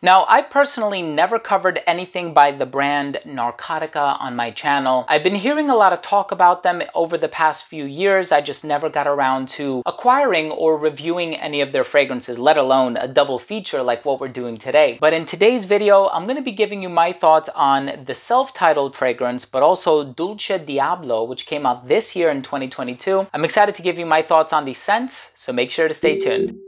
Now, I've personally never covered anything by the brand Narcotica on my channel. I've been hearing a lot of talk about them over the past few years. I just never got around to acquiring or reviewing any of their fragrances, let alone a double feature like what we're doing today. But in today's video, I'm going to be giving you my thoughts on the self-titled fragrance, but also Dulce Diablo, which came out this year in 2022. I'm excited to give you my thoughts on these scents, so make sure to stay tuned.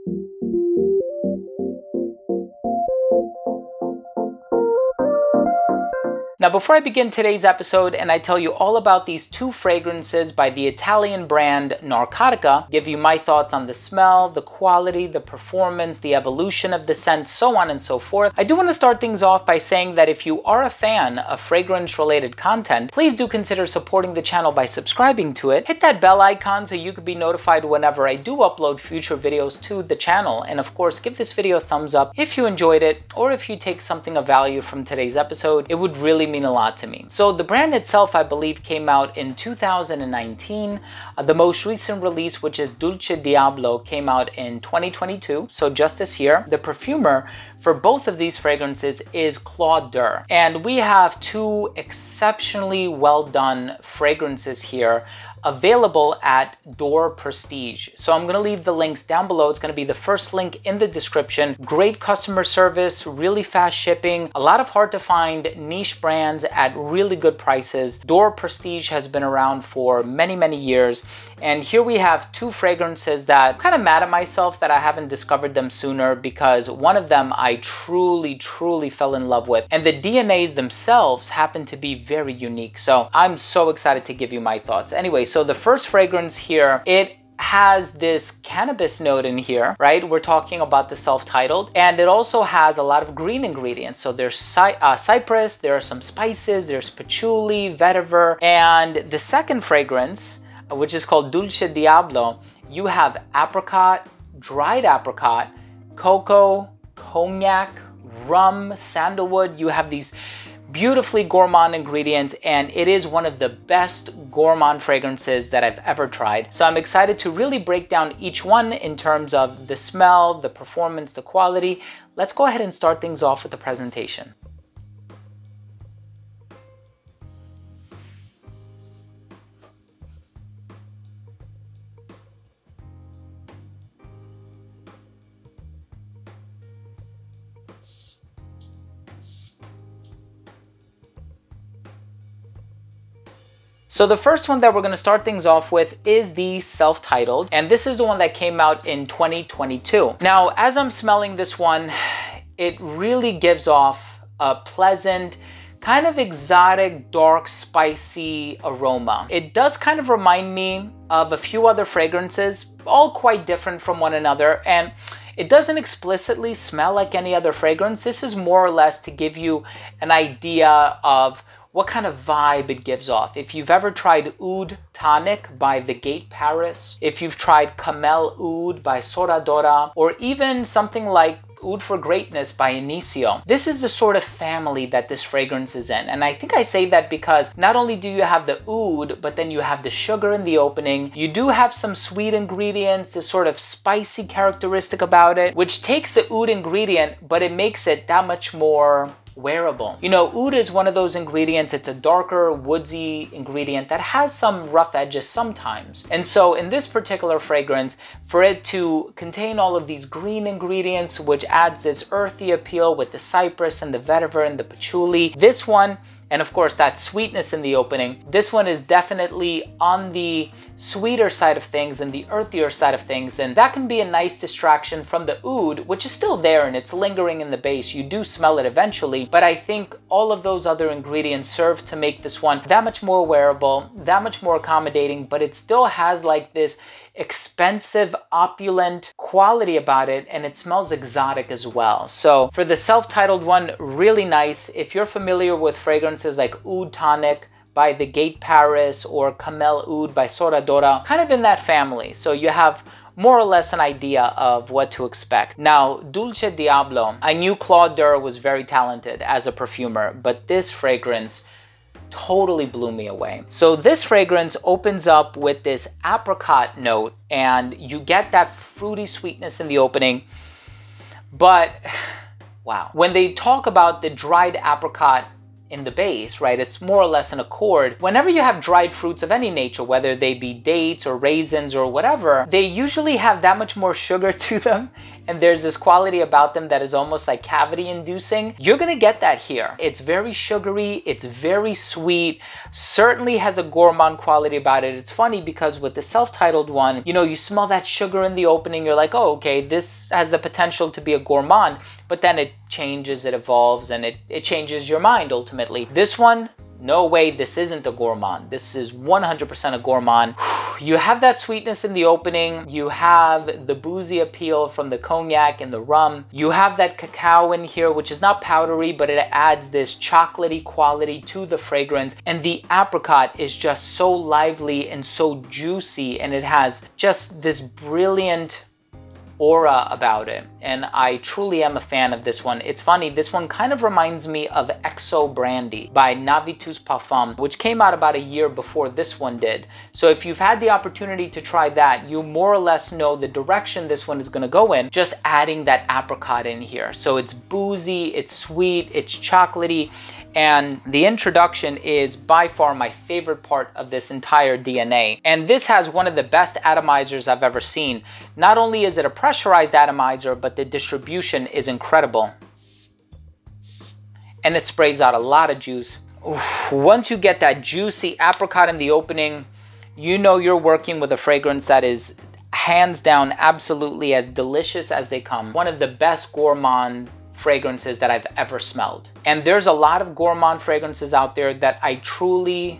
Now, before I begin today's episode and I tell you all about these two fragrances by the Italian brand Narcotica, give you my thoughts on the smell, the quality, the performance, the evolution of the scent, so on and so forth, I do want to start things off by saying that if you are a fan of fragrance-related content, please do consider supporting the channel by subscribing to it. Hit that bell icon so you can be notified whenever I do upload future videos to the channel. And of course, give this video a thumbs up if you enjoyed it or if you take something of value from today's episode. It would really mean a lot to me. So the brand itself, I believe, came out in 2019. The most recent release, which is Dulce Diablo, came out in 2022, so just this year. The perfumer for both of these fragrances is Claude Durr. And we have two exceptionally well done fragrances here available at Door Prestige. So I'm gonna leave the links down below. It's gonna be the first link in the description. Great customer service, really fast shipping, a lot of hard to find niche brands at really good prices. Door Prestige has been around for many, many years. And here we have two fragrances that I'm kind of mad at myself that I haven't discovered them sooner, because one of them I truly fell in love with. And the DNAs themselves happen to be very unique. So I'm so excited to give you my thoughts. Anyway, so the first fragrance here, it has this cannabis note in here, right? We're talking about the self-titled, and it also has a lot of green ingredients. So there's cypress, there are some spices, there's patchouli, vetiver, and the second fragrance, which is called Dulce Diablo, you have apricot, dried apricot, cocoa, cognac, rum, sandalwood. You have these beautifully gourmand ingredients, and it is one of the best gourmand fragrances that I've ever tried. So I'm excited to really break down each one in terms of the smell, the performance, the quality. Let's go ahead and start things off with the presentation. So the first one that we're going to start things off with is the self-titled, and this is the one that came out in 2022. Now, as I'm smelling this one, it really gives off a pleasant, kind of exotic, dark, spicy aroma. It does kind of remind me of a few other fragrances, all quite different from one another, and it doesn't explicitly smell like any other fragrance. This is more or less to give you an idea of what kind of vibe it gives off. If you've ever tried Oud Tonic by The Gate Paris, if you've tried Camel Oud by Soradora, or even something like Oud for Greatness by Inicio, this is the sort of family that this fragrance is in. And I think I say that because not only do you have the oud, but then you have the sugar in the opening. You do have some sweet ingredients, this sort of spicy characteristic about it, which takes the oud ingredient, but it makes it that much more wearable. You know, oud is one of those ingredients, it's a darker, woodsy ingredient that has some rough edges sometimes. And so in this particular fragrance, for it to contain all of these green ingredients, which adds this earthy appeal with the cypress and the vetiver and the patchouli, this one, and of course that sweetness in the opening, this one is definitely on the sweeter side of things and the earthier side of things, and that can be a nice distraction from the oud, which is still there and it's lingering in the base. You do smell it eventually, but I think all of those other ingredients serve to make this one that much more wearable, that much more accommodating, but it still has like this expensive, opulent quality about it, and it smells exotic as well. So for the self-titled one, really nice. If you're familiar with fragrances like Oud Tonic by The Gate Paris or Camel Oud by Soradora, kind of in that family, so you have more or less an idea of what to expect. Now, Dulce Diablo, I knew Claude Durr was very talented as a perfumer, but this fragrance totally blew me away. So this fragrance opens up with this apricot note, and you get that fruity sweetness in the opening, but Wow. When they talk about the dried apricot in the base, right, it's more or less an accord. Whenever you have dried fruits of any nature, whether they be dates or raisins or whatever, they usually have that much more sugar to them, and there's this quality about them that is almost like cavity inducing. You're gonna get that here. It's very sugary, it's very sweet, certainly has a gourmand quality about it. It's funny because with the self-titled one, you know, you smell that sugar in the opening, you're like, oh, okay, this has the potential to be a gourmand, but then it changes, it evolves, and it changes your mind ultimately. This one, no way, this isn't a gourmand. This is 100% a gourmand. You have that sweetness in the opening. You have the boozy appeal from the cognac and the rum. You have that cacao in here, which is not powdery, but it adds this chocolatey quality to the fragrance. And the apricot is just so lively and so juicy, and it has just this brilliant aura about it, and I truly am a fan of this one. It's funny, this one kind of reminds me of XO Brandy by Dulce Parfum, which came out about a year before this one did. So if you've had the opportunity to try that, you more or less know the direction this one is going to go in, just adding that apricot in here. So it's boozy, it's sweet, it's chocolatey, and the introduction is by far my favorite part of this entire DNA. And this has one of the best atomizers I've ever seen. Not only is it a pressurized atomizer, but the distribution is incredible. And it sprays out a lot of juice. Oof. Once you get that juicy apricot in the opening, you know you're working with a fragrance that is hands down absolutely as delicious as they come. One of the best gourmand fragrances that I've ever smelled. And there's a lot of gourmand fragrances out there that I truly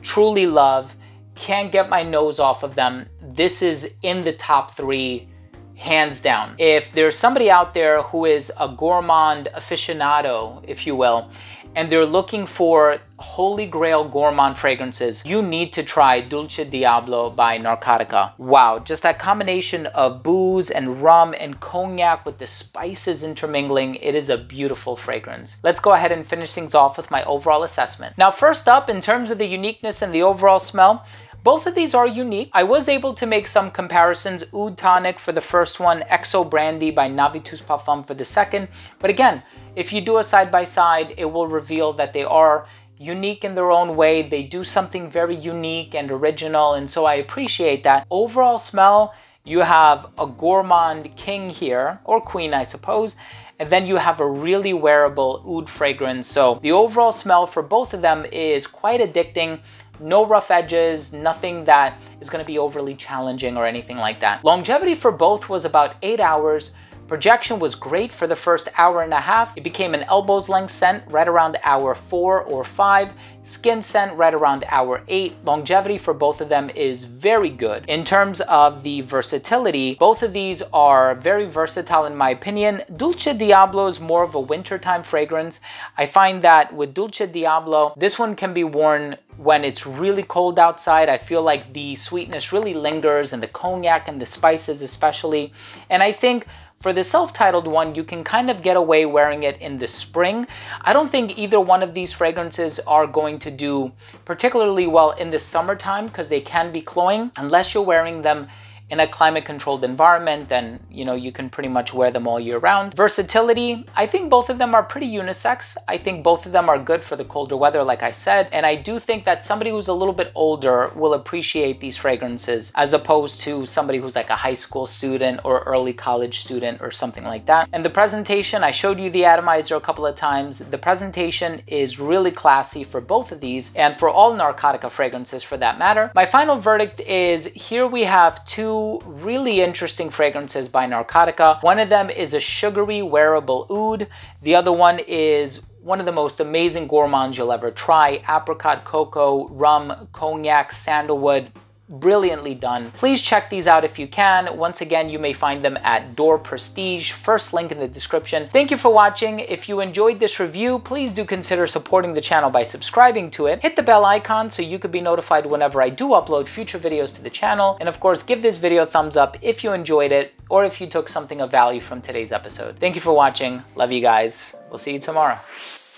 love. Can't get my nose off of them. This is in the top 3, hands down. If there's somebody out there who is a gourmand aficionado, if you will, and they're looking for holy grail gourmand fragrances, you need to try Dulce Diablo by Narcotica. Wow, just that combination of booze and rum and cognac with the spices intermingling, it is a beautiful fragrance. Let's go ahead and finish things off with my overall assessment. Now, first up, in terms of the uniqueness and the overall smell, both of these are unique. I was able to make some comparisons. Oud Tonic for the first one, XO Brandy by Dulce Parfum for the second. But again, if you do a side-by-side, it will reveal that they are unique in their own way. They do something very unique and original, and so I appreciate that. Overall smell, you have a gourmand king here, or queen, I suppose, and then you have a really wearable oud fragrance. So the overall smell for both of them is quite addicting. No rough edges, nothing that is going to be overly challenging or anything like that. Longevity for both was about 8 hours. Projection was great for the first hour and a half. It became an elbow's length scent right around hour 4 or 5. Skin scent right around hour 8. Longevity for both of them is very good. In terms of the versatility, both of these are very versatile in my opinion. Dulce Diablo is more of a wintertime fragrance. I find that with Dulce Diablo, this one can be worn when it's really cold outside. I feel like the sweetness really lingers, and the cognac and the spices especially. And I think for the self-titled one, you can kind of get away wearing it in the spring. I don't think either one of these fragrances are going to do particularly well in the summertime because they can be cloying. Unless you're wearing them in a climate-controlled environment, then you can pretty much wear them all year round. Versatility, I think both of them are pretty unisex. I think both of them are good for the colder weather, like I said, and I do think that somebody who's a little bit older will appreciate these fragrances as opposed to somebody who's like a high school student or early college student or something like that. And the presentation, I showed you the atomizer a couple of times. The presentation is really classy for both of these and for all Narcotica fragrances for that matter. My final verdict is here we have two really interesting fragrances by Narcotica. One of them is a sugary wearable oud. The other one is one of the most amazing gourmands you'll ever try. Apricot, cocoa, rum, cognac, sandalwood. Brilliantly done. Please check these out if you can. Once again, you may find them at Door Prestige, first link in the description. Thank you for watching. If you enjoyed this review, please do consider supporting the channel by subscribing to it. Hit the bell icon so you could be notified whenever I do upload future videos to the channel. And of course, give this video a thumbs up if you enjoyed it or if you took something of value from today's episode. Thank you for watching. Love you guys. We'll see you tomorrow.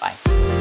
Bye.